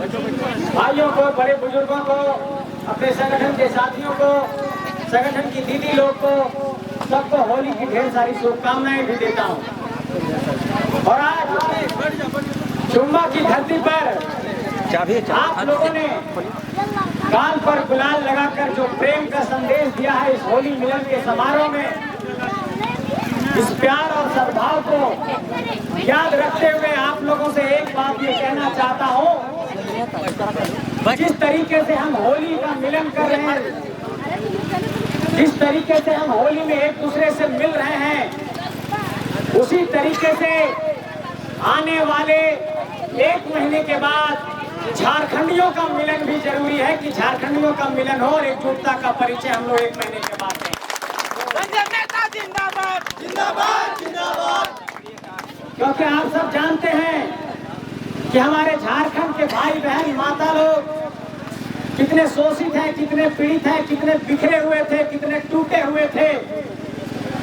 भाइयों को, बड़े बुजुर्गों को, अपने संगठन के साथियों को, संगठन की दीदी लोग को, सबको होली की ढेर सारी शुभकामनाएं भी देता हूं। और आज चुम्बा की धरती पर आप लोगों ने गाल पर गुलाल लगाकर जो प्रेम का संदेश दिया है इस होली मिलन के समारोह में, इस प्यार और सद्भाव को याद रखते हुए आप लोगों से एक बात ये कहना चाहता हूँ, जिस तरीके से हम होली का मिलन कर रहे हैं, जिस तरीके से हम होली में एक दूसरे से मिल रहे हैं, उसी तरीके से आने वाले 1 महीने के बाद झारखंडियों का मिलन भी जरूरी है कि झारखंडियों का मिलन हो और एकजुटता का परिचय हम लोग 1 महीने के बाद दें। जिंदाबाद जिंदाबाद जिंदाबाद। क्योंकि आप सब जानते हैं कि हमारे झारखंड के भाई बहन माता लोग कितने शोषित हैं, कितने पीड़ित हैं, कितने बिखरे हुए थे, कितने टूटे हुए थे।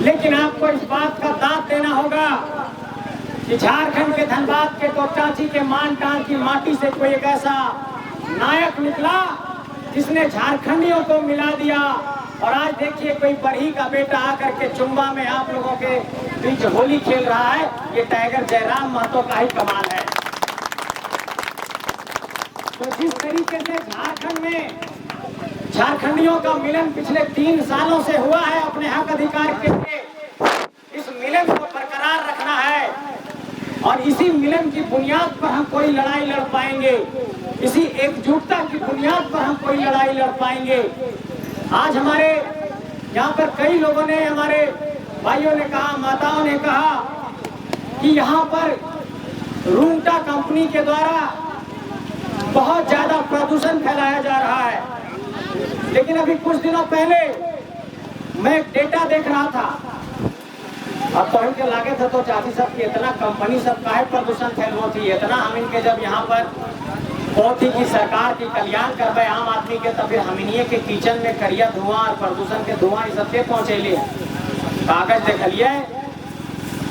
लेकिन आपको इस बात का दाद देना होगा कि झारखंड के धनबाद के कोटाची के मानटान की माटी से कोई एक ऐसा नायक निकला जिसने झारखंडियों को मिला दिया। और आज देखिए कोई बरही का बेटा आकर के चुम्बा में आप लोगों के बीच होली खेल रहा है। ये टाइगर जयराम महतो का ही कमाल है। तो जिस तरीके से झारखंड में झारखंडियों का मिलन पिछले 3 सालों से हुआ है अपने हक अधिकार के लिए, इस मिलन को बरकरार रखना है और इसी मिलन की बुनियाद पर हम कोई लड़ाई लड़ पाएंगे, इसी एकजुटता की बुनियाद पर हम कोई लड़ाई लड़ पाएंगे। आज हमारे यहाँ पर कई लोगों ने, हमारे भाइयों ने कहा, माताओं ने कहा कि यहाँ पर रूंगटा कंपनी के द्वारा बहुत ज्यादा प्रदूषण फैलाया जा रहा है। लेकिन अभी कुछ दिनों पहले मैं एक डेटा देख रहा था, अब तो इनके लागे थे तो चाची सब की इतना कंपनी सब का है प्रदूषण फैलवा थी, इतना हम इनके जब यहाँ पर बहुत ही की सरकार की कल्याण करवाए आम आदमी के, तब फिर हमिनिये के किचन में करिया धुआं और प्रदूषण के धुआं ये सबके पहुँचे लिए कागज देखलिए।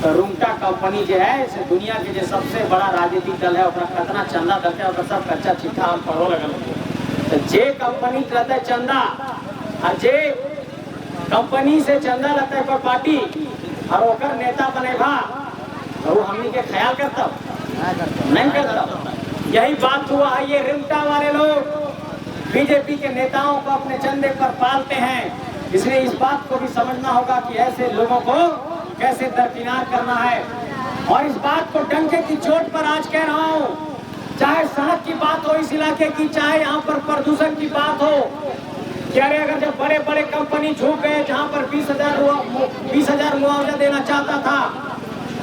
रूंगटा कंपनी जो है इसे दुनिया के जो सबसे बड़ा राजनीतिक दल है, कितना चंदा देते हैं, सब कच्चा चिट्ठा हम पढ़ो लगल। तो जे कंपनी रहता है चंदा और जे कंपनी से चंदा रहता है कोई पार्टी और ओकर नेता बनेगा तो वो हमनी के ख्याल करता नहीं करता। यही बात हुआ है। ये रूंगटा वाले लोग बीजेपी के नेताओं को अपने चंदे पर पालते हैं, इसलिए इस बात को भी समझना होगा कि ऐसे लोगों को कैसे दरकिनार करना है। और इस बात को डंके की चोट पर आज कह रहा हूँ, चाहे सड़क की बात हो इस इलाके की, चाहे यहाँ पर प्रदूषण की बात हो, क्या अगर जब बड़े बड़े कंपनी झूठ गए जहाँ पर 20,000 मुआवजा देना चाहता था,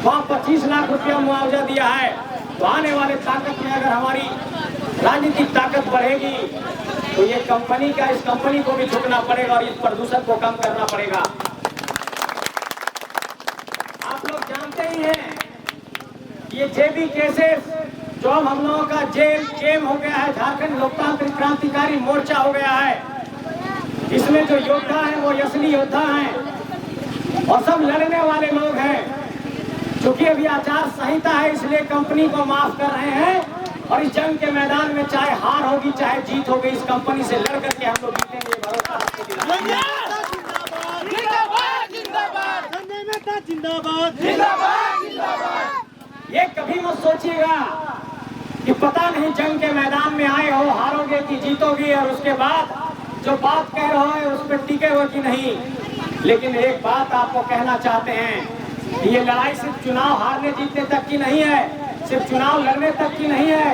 वहाँ 25 लाख रुपया मुआवजा दिया है। तो आने वाले ताकत में अगर हमारी राजनीतिक ताकत बढ़ेगी तो ये कंपनी का, इस कंपनी को भी झुकना पड़ेगा और इस प्रदूषण को कम करना पड़ेगा। आप लोग जानते ही हैं ये जेबी केसेस जो हम लोगों का जेम हो गया है, झारखंड लोकतांत्रिक क्रांतिकारी मोर्चा हो गया है। इसमें जो योद्धा हैं वो असली योद्धा हैं और सब लड़ने वाले लोग हैं। चूंकि अभी आचार संहिता है इसलिए कंपनी को माफ कर रहे हैं और इस जंग के मैदान में चाहे हार होगी चाहे जीत होगी, इस कंपनी से लड़ करके हम लोग जीतेंगे, ये भरोसा आपको दिलाना। ये कभी मत सोचिएगा कि पता नहीं जंग के मैदान में आए हो हारोगे कि जीतोगे और उसके बाद जो बात कह रहे हो उस पर टिके हो कि नहीं। लेकिन एक बात आपको कहना चाहते हैं कि ये लड़ाई सिर्फ चुनाव हारने जीतने तक की नहीं है, सिर्फ चुनाव लड़ने तक की नहीं है,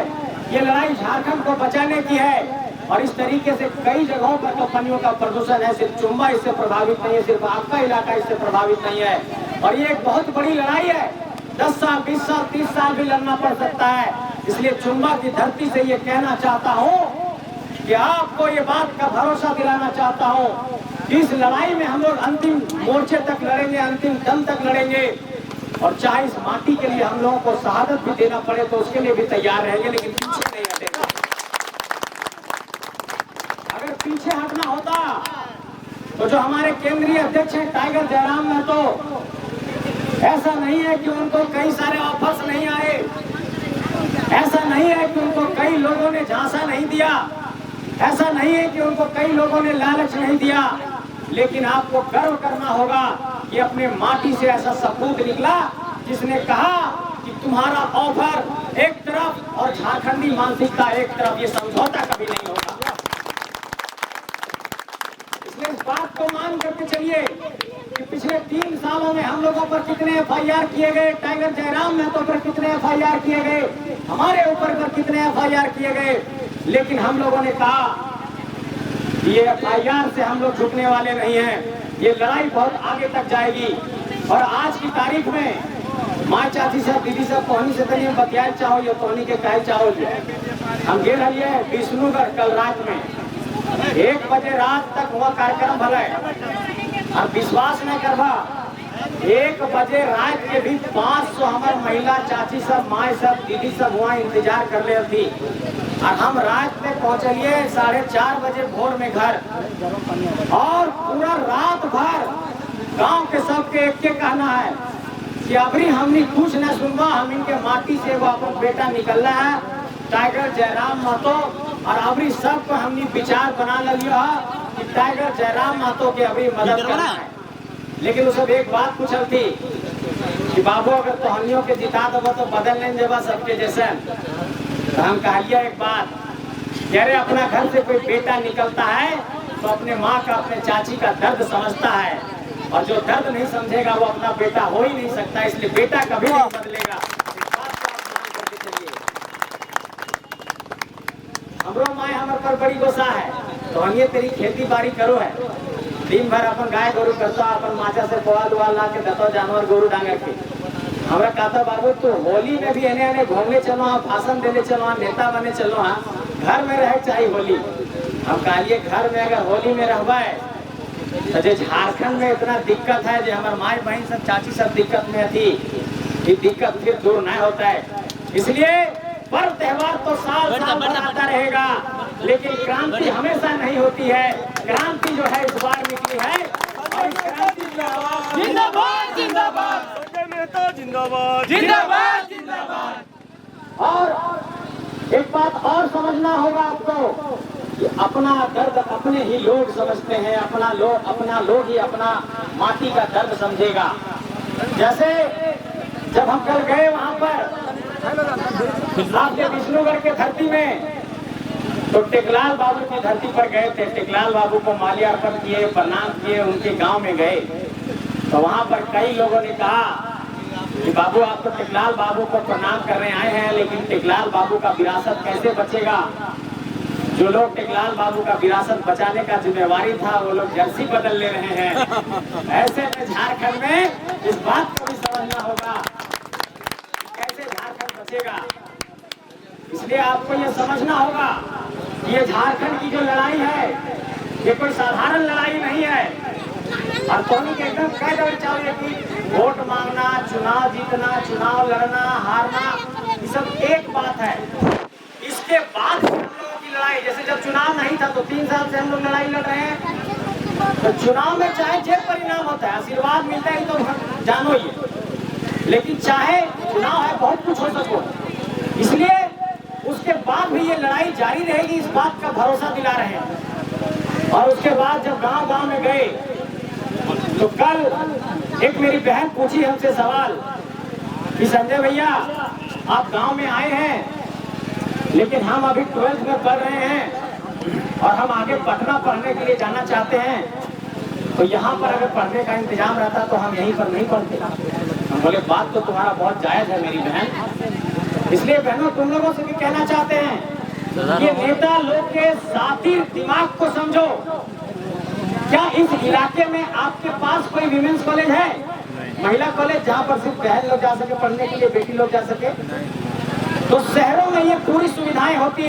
ये लड़ाई झारखंड को बचाने की है। और इस तरीके से कई जगहों पर कंपनियों का प्रदूषण है, सिर्फ चुम्बा इससे प्रभावित नहीं है, सिर्फ आपका इलाका इससे प्रभावित नहीं है। और ये एक बहुत बड़ी लड़ाई है, 10 साल 20 साल 30 साल भी लड़ना पड़ सकता है। इसलिए चुम्बा की धरती से ये कहना चाहता हूँ कि आपको ये बात का भरोसा दिलाना चाहता हूँ कि इस लड़ाई में हम लोग अंतिम मोर्चे तक लड़ेंगे, अंतिम दम तक लड़ेंगे। और चाहे इस माटी के लिए हम लोगों को शहादत भी देना पड़े तो उसके लिए भी तैयार रहेंगे, लेकिन पीछे नहीं हटेगा। अगर पीछे हटना होता तो जो हमारे केंद्रीय अध्यक्ष हैं टाइगर जयराम महतो, ऐसा नहीं है कि उनको कई सारे ऑफर्स नहीं आए, ऐसा नहीं है कि उनको कई लोगों ने ने झांसा नहीं दिया, ऐसा नहीं है कि उनको कई लोगों ने लालच नहीं दिया, लेकिन आपको गर्व करना होगा कि अपने माटी से ऐसा सपूत निकला जिसने कहा कि तुम्हारा ऑफर एक तरफ और झारखंडी मानसिकता एक तरफ, ये समझौता कभी नहीं होगा। इसलिए इस बात को मान करके चलिए कि पिछले 3 सालों में हम लोगों पर कितने FIR किए गए, टाइगर जयराम महतो पर कितने FIR किए गए, हमारे ऊपर पर कितने FIR किए गए, लेकिन हम लोगों ने कहा ये FIR से हम लोग झुकने वाले नहीं हैं, ये लड़ाई बहुत आगे तक जाएगी। और आज की तारीख में माँ चाची साहब दीदी साहब तोहनी से तनी बतियाल चाहो या तोहनी के कहे चाहो, हम गे रहिए विष्णुगढ़ कल रात में 1 बजे रात तक हुआ कार्यक्रम भला और विश्वास न करवा 1 बजे रात के भी 500 हमारे महिला चाची सब माँ सब दीदी सब वहाँ इंतजार कर रहे थी और हम रात में पहुँचलिए 4:30 बजे भोर में घर, और पूरा रात भर गांव के सबके एक के कहना है कि अभी हमने कुछ न सुनवा, हम इनके माटी से वो अपन बेटा निकल रहा है टाइगर जयराम महतो, और अभी सबको हमने विचार बना लिया कि टाइगर जयराम महतो के अभी मदद करना है। लेकिन उस एक बात पूछल थी कि बाबू अगर तोहनियों के जिता दबो तो बदल नहीं देवा सबके जैसे, तो हम कहलिए एक बात कि अरे अपना घर से कोई बेटा निकलता है तो अपने माँ का अपने चाची का दर्द समझता है, और जो दर्द नहीं समझेगा वो अपना बेटा हो ही नहीं सकता, इसलिए बेटा कभी नहीं बदलेगा। हमरो माँ हमारे पर बड़ी गुस्सा है, तो हम ये तेरी खेती बाड़ी करो है, दिन भर अपन गाय गोरू करता, अपन माचा से पोहा दुआ ला के दतो जानवर गोरू डांगर के। हमरा कहता बाबू तू होली में भी एने घूमने चलो, भाषण देने चलो, नेता बने चलो, घर में रहे चाहिए होली। हम कहलिए घर में अगर होली में रहबा तो जो झारखंड में इतना दिक्कत है, जो हमारे माई बहन सब चाची सब दिक्कत में थी, ये दिक्कत फिर दूर नहीं होता है। इसलिए पर्व त्योहार तो साल साल आता रहेगा, लेकिन क्रांति हमेशा नहीं होती है। क्रांति जो है इस बार निकली है, और इस क्रांति जिंदाबाद जिंदाबाद जिंदाबाद जिंदाबाद जिंदाबाद। और एक बात और समझना होगा आपको कि अपना दर्द अपने ही लोग समझते हैं, अपना लोग ही अपना माटी का दर्द समझेगा। जैसे जब हम कल गए वहां पर आपके विष्णुगढ़ के धरती में, तो टेकलाल बाबू की धरती पर गए थे, टेकलाल बाबू को माल्यार्पण किए, प्रणाम किए, उनके गांव में गए, तो वहां पर कई लोगों ने कहा कि बाबू आप तो टेकलाल बाबू को प्रणाम करने आए हैं, लेकिन टेकलाल बाबू का विरासत कैसे बचेगा? जो लोग टेकलाल बाबू का विरासत बचाने का जिम्मेवारी था वो लोग जर्सी बदल ले रहे हैं। ऐसे में झारखंड में इस बात को भी समझना होगा कैसे झारखंड बचेगा। इसलिए आपको ये समझना होगा ये झारखंड की जो लड़ाई है ये कोई साधारण लड़ाई नहीं है। और कौन के एकदम कह दो चाहिए कि वोट मांगना, चुनाव जीतना, चुनाव लड़ना, हारना, ये सब एक बात है। इसके बाद हम लोगों की लड़ाई, जैसे जब चुनाव नहीं था तो 3 साल से हम लोग लड़ाई लड़ रहे हैं, तो चुनाव में चाहे जो परिणाम होता है, आशीर्वाद मिलता है तो जानो ही, लेकिन चाहे चुनाव है बहुत कुछ हो सको, इसलिए उसके बाद भी ये लड़ाई जारी रहेगी, इस बात का भरोसा दिला रहे हैं। और उसके बाद जब गांव-गांव में गए तो कल एक मेरी बहन पूछी हमसे सवाल कि संजय भैया आप गांव में आए हैं, लेकिन हम अभी 12th में पढ़ रहे हैं और हम आगे पटना पढ़ने के लिए जाना चाहते हैं, तो यहाँ पर अगर पढ़ने का इंतजाम रहता तो हम यहीं पर नहीं पढ़ते। हम बोले बात तो तुम्हारा बहुत जायज है मेरी बहन, इसलिए बहनों तुम लोगों से भी कहना चाहते हैं कि नेता लोग के साथी दिमाग को समझो। क्या इस इलाके में आपके पास कोई विमेंस कॉलेज है, महिला कॉलेज, जहाँ पर सिर्फ बहन लोग जा सके पढ़ने के लिए, बेटी लोग जा सके? तो शहरों में ये पूरी सुविधाएं होती है।